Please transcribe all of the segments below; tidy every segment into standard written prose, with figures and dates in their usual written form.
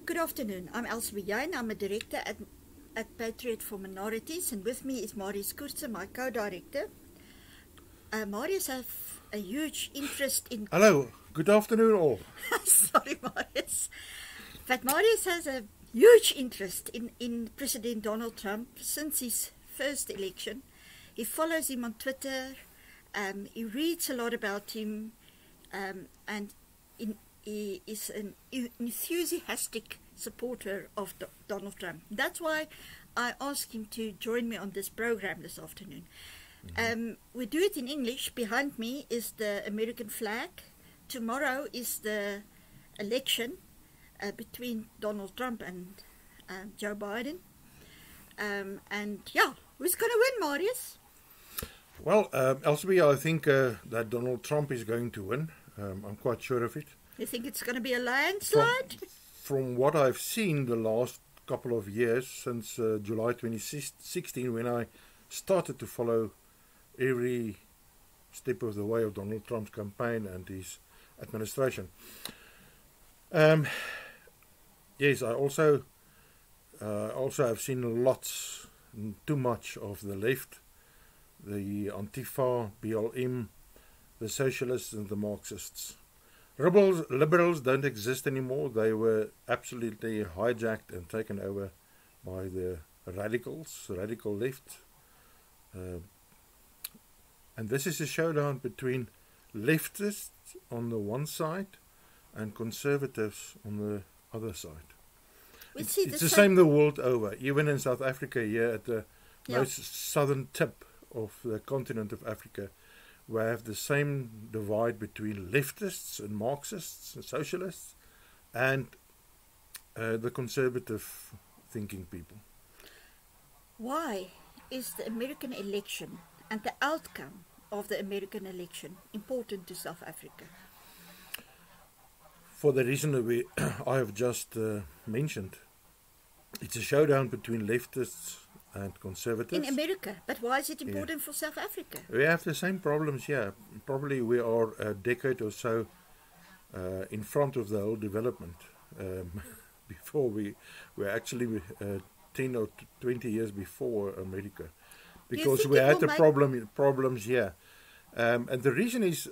Good afternoon. I'm Elsie Bejain. I'm a director at Patriot for Minorities, and with me is Marius Koertse, my co-director. Marius has a huge interest in... Hello, good afternoon all. Sorry, Marius. But Marius has a huge interest in President Donald Trump since his first election. He follows him on Twitter, he reads a lot about him, and he is an enthusiastic supporter of Donald Trump. That's why I asked him to join me on this program this afternoon. We do it in English. Behind me is the American flag. Tomorrow is the election between Donald Trump and Joe Biden. And yeah, who's going to win, Marius? Well, Elsie, I think that Donald Trump is going to win. I'm quite sure of it. You think it's going to be a landslide? From what I've seen the last couple of years, since July 2016, when I started to follow every step of the way of Donald Trump's campaign and his administration. Yes, I also have seen lots, too much of the left, the Antifa, BLM, the socialists and the Marxists. Liberals don't exist anymore. They were absolutely hijacked and taken over by the radical left. And this is a showdown between leftists on the one side and conservatives on the other side. It's the same the world over. Even in South Africa, here at the most southern tip of the continent of Africa, we have the same divide between leftists and Marxists and socialists and the conservative thinking people. Why is the American election and the outcome of the American election important to South Africa? For the reason that I have just mentioned. It's a showdown between leftists and conservatives. In America, but why is it important for South Africa? We have the same problems here. Probably we are a decade or so in front of the whole development. Before we're actually 10 or 20 years before America. Because we had the problems here. And the reason is,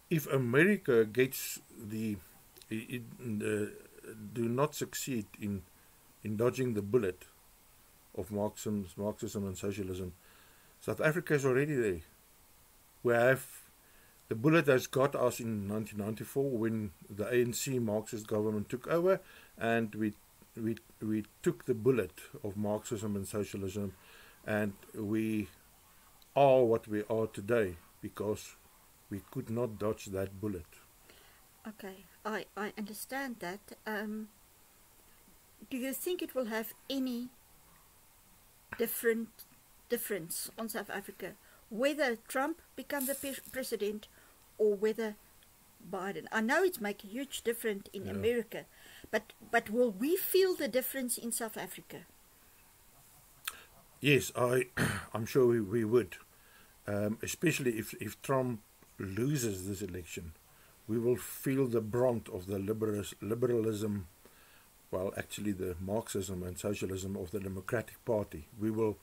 if America gets do not succeed in dodging the bullet of Marxism and socialism, South Africa is already there. We have the bullet has got us in 1994 when the ANC Marxist government took over, and we took the bullet of Marxism and socialism, and we are what we are today because we could not dodge that bullet. Okay, I understand that. Do you think it will have any difference on South Africa, whether Trump becomes the president or whether Biden? I know it's make a huge difference in America, but will we feel the difference in South Africa? Yes, I'm sure we would, especially if Trump loses this election. We will feel the brunt of the liberalism, well, actually the Marxism and socialism of the Democratic Party. We will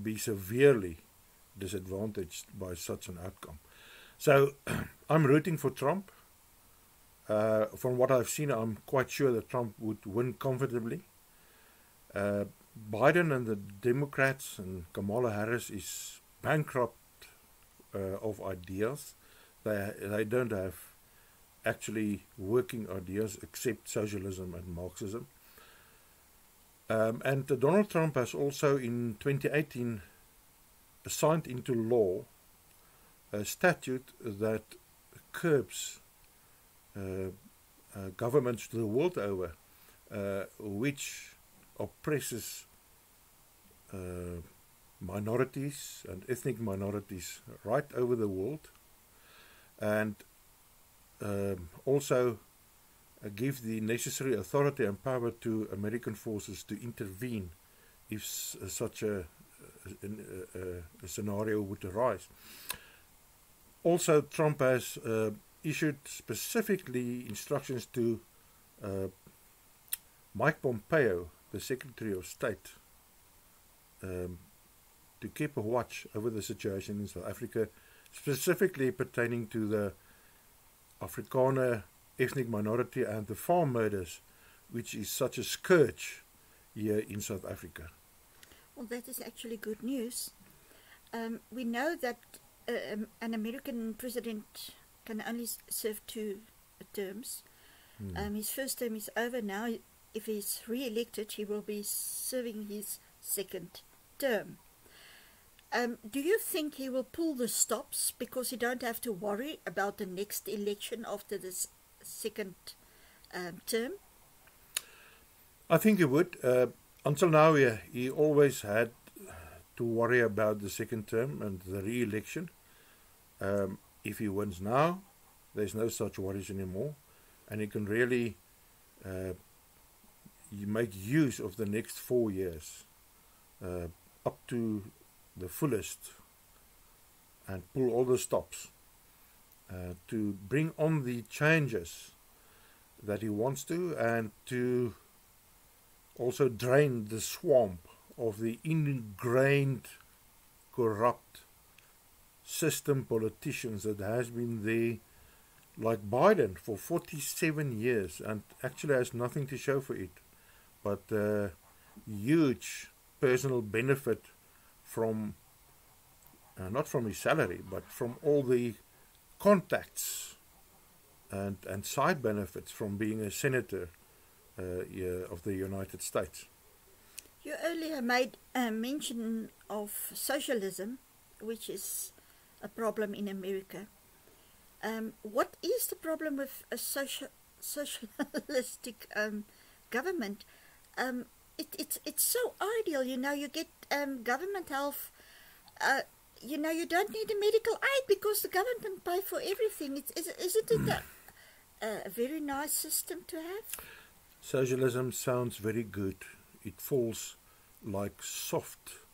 be severely disadvantaged by such an outcome. So I'm rooting for Trump. From what I've seen, I'm quite sure that Trump would win comfortably. Biden and the Democrats and Kamala Harris is bankrupt of ideas. They don't have actually working ideas except socialism and Marxism. And Donald Trump has also in 2018 signed into law a statute that curbs governments the world over which oppresses minorities and ethnic minorities right over the world, and also give the necessary authority and power to American forces to intervene if such a scenario would arise. Also, Trump has issued specifically instructions to Mike Pompeo, the Secretary of State, to keep a watch over the situation in South Africa, specifically pertaining to the Afrikaner ethnic minority and the farm murders, which is such a scourge here in South Africa. Well, that is actually good news. We know that an American president can only serve 2 terms. His first term is over now. If he's re-elected, he will be serving his 2nd term. Do you think he will pull the stops because he don't have to worry about the next election after this 2nd term? I think he would. Until now, he always had to worry about the 2nd term and the re-election. If he wins now, there's no such worries anymore, and he can really make use of the next 4 years up to the fullest and pull all the stops to bring on the changes that he wants to, and to also drain the swamp of the ingrained corrupt system politicians that has been there, like Biden, for 47 years and actually has nothing to show for it, but huge personal benefit from, not from his salary, but from all the contacts and side benefits from being a senator of the United States. You earlier made a mention of socialism, which is a problem in America. What is the problem with a socialistic government? It's so ideal, you get government health. You don't need a medical aid because the government pay for everything. Isn't it a very nice system to have? Socialism sounds very good. It falls like soft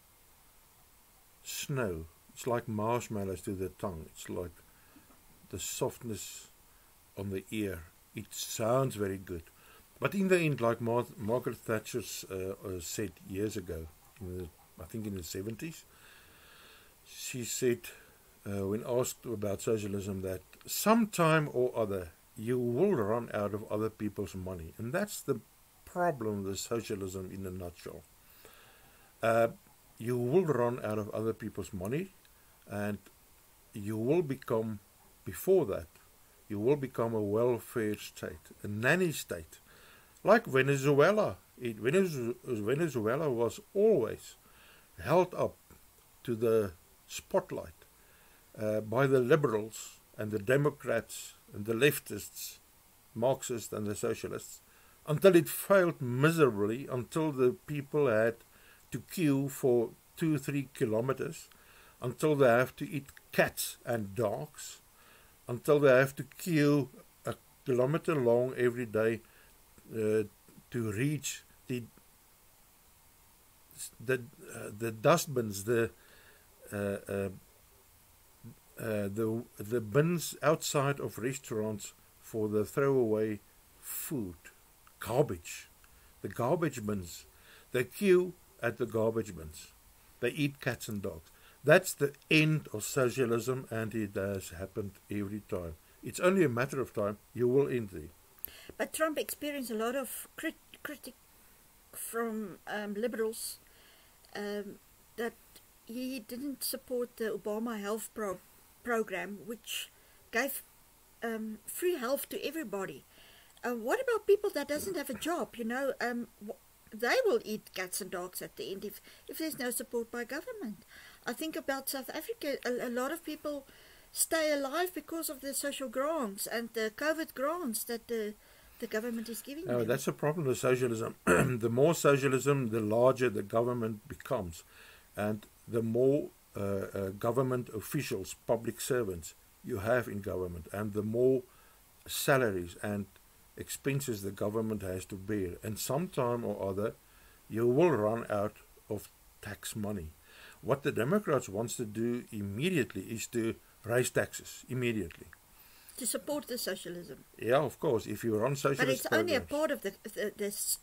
snow. It's like marshmallows to the tongue. It's like the softness on the ear. It sounds very good. But in the end, like Margaret Thatcher said years ago, I think in the 70s, she said, when asked about socialism, that sometime or other you will run out of other people's money. And that's the problem with socialism in a nutshell. You will run out of other people's money, and you will become, before that, you will become a welfare state, a nanny state, like Venezuela. Venezuela was always held up to the spotlight by the liberals and the Democrats and the leftists, Marxists and the socialists, until it failed miserably, until the people had to queue for 2-3 kilometers, until they have to eat cats and dogs, until they have to queue a kilometer long every day to reach the dustbins, the bins outside of restaurants for the throwaway food, garbage, the garbage bins. They queue at the garbage bins. They eat cats and dogs. That's the end of socialism, and it has happened every time. It's only a matter of time. You will end there. But Trump experienced a lot of critique from liberals that he didn't support the Obama health program, which gave free health to everybody. What about people that doesn't have a job? They will eat cats and dogs at the end if there's no support by government. I think about South Africa. A lot of people stay alive because of the social grants and the COVID grants that the government is giving them. That's a problem with socialism. The more socialism, the larger the government becomes, and the more government officials, public servants you have in government, and the more salaries and expenses the government has to bear. And sometime or other, you will run out of tax money. What the Democrats wants to do immediately is to raise taxes immediately. To support the socialism. Yeah, of course, if you run socialist But it's only a programs. part of this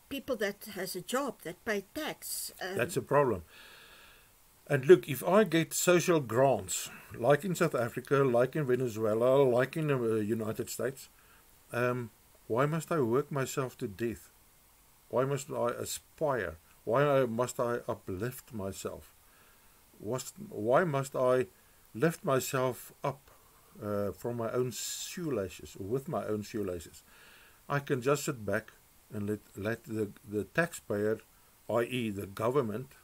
people that has a job, that pay tax. That's a problem. And look, if I get social grants, like in South Africa, like in Venezuela, like in the United States, why must I work myself to death? Why must I aspire? Why must I uplift myself? Why must I lift myself up from my own shoelaces, or with my own shoelaces? I can just sit back and let the taxpayer, i.e. the government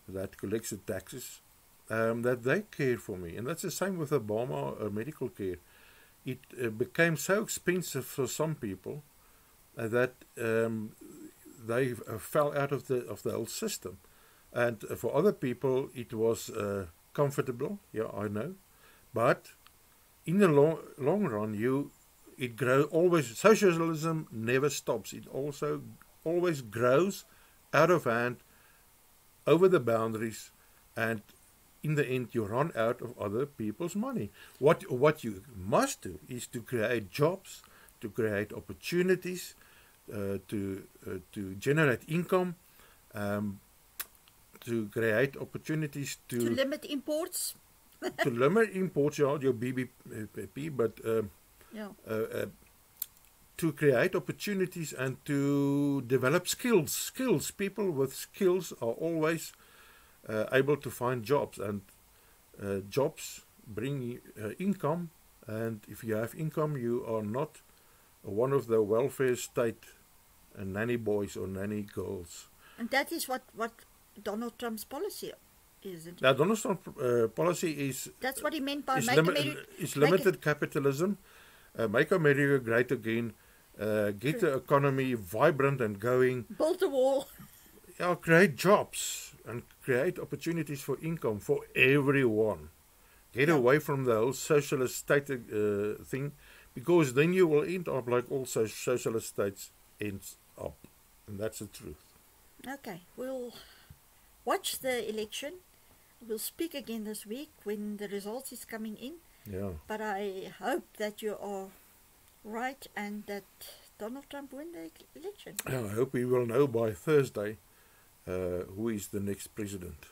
that collects the taxes, that they care for me. And that's the same with Obama medical care. It became so expensive for some people that they fell out of the whole system. And for other people, it was comfortable. Yeah, I know. But in the long run, it grows always. Socialism never stops. It also always grows out of hand, over the boundaries, and in the end, you run out of other people's money. What you must do is to create jobs, to create opportunities, to generate income. To create opportunities to limit imports. To limit imports, yeah, your BBP, but to create opportunities and to develop skills. People with skills are always able to find jobs, and jobs bring income. And if you have income, you are not one of the welfare state nanny boys or nanny girls. And that is what Donald Trump's policy is. Now, Donald Trump's policy is... That's what he meant by limited capitalism, make America great again, get the economy vibrant and going. Build a wall. Yeah, create jobs and create opportunities for income for everyone. Get away from the whole socialist state thing, because then you will end up like all socialist states ends up. And that's the truth. Okay, we'll watch the election. We'll speak again this week when the results is coming in. Yeah. But I hope that you are right and that Donald Trump win the election. I hope we will know by Thursday who is the next president.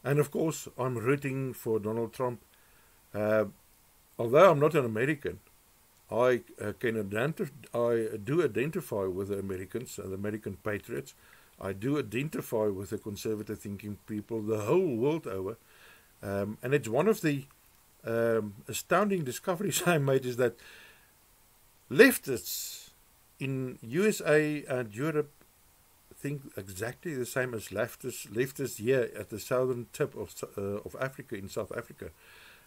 And of course, I'm rooting for Donald Trump. Although I'm not an American, I do identify with the Americans, the American patriots. I do identify with the conservative thinking people the whole world over. And it's one of the astounding discoveries I made is that leftists in USA and Europe think exactly the same as leftists here at the southern tip of Africa, in South Africa.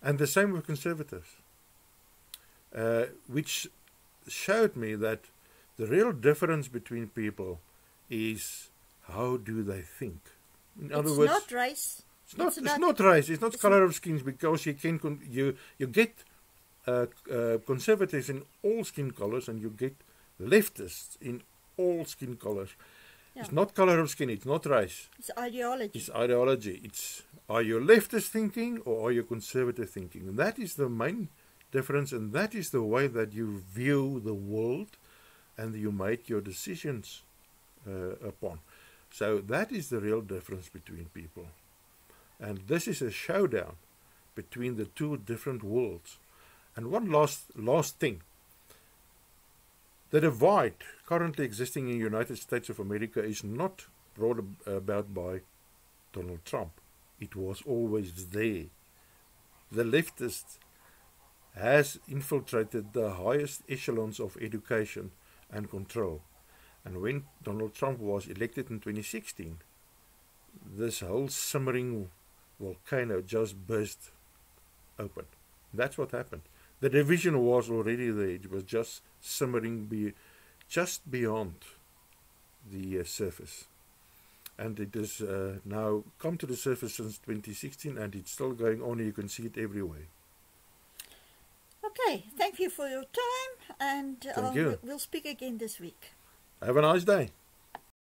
And the same with conservatives. Which showed me that the real difference between people is how do they think. In other words, not race. It's not race. It's not color of skins, because you can you get conservatives in all skin colors, and you get leftists in all skin colors. Yeah. It's not color of skin. It's not race. It's ideology. It's ideology. It's, are you leftist thinking or are you conservative thinking? And that is the main difference, and that is the way that you view the world and you make your decisions upon. So that is the real difference between people. And this is a showdown between the two different worlds. And one last thing. The divide currently existing in the United States of America is not brought about by Donald Trump. It was always there. The leftist has infiltrated the highest echelons of education and control. And when Donald Trump was elected in 2016, this whole simmering volcano just burst open. That's what happened. The division was already there. It was just simmering just beyond the surface. And it has now come to the surface since 2016, and it's still going on. You can see it everywhere. Okay, thank you for your time, and Thank you. We'll speak again this week. Have a nice day.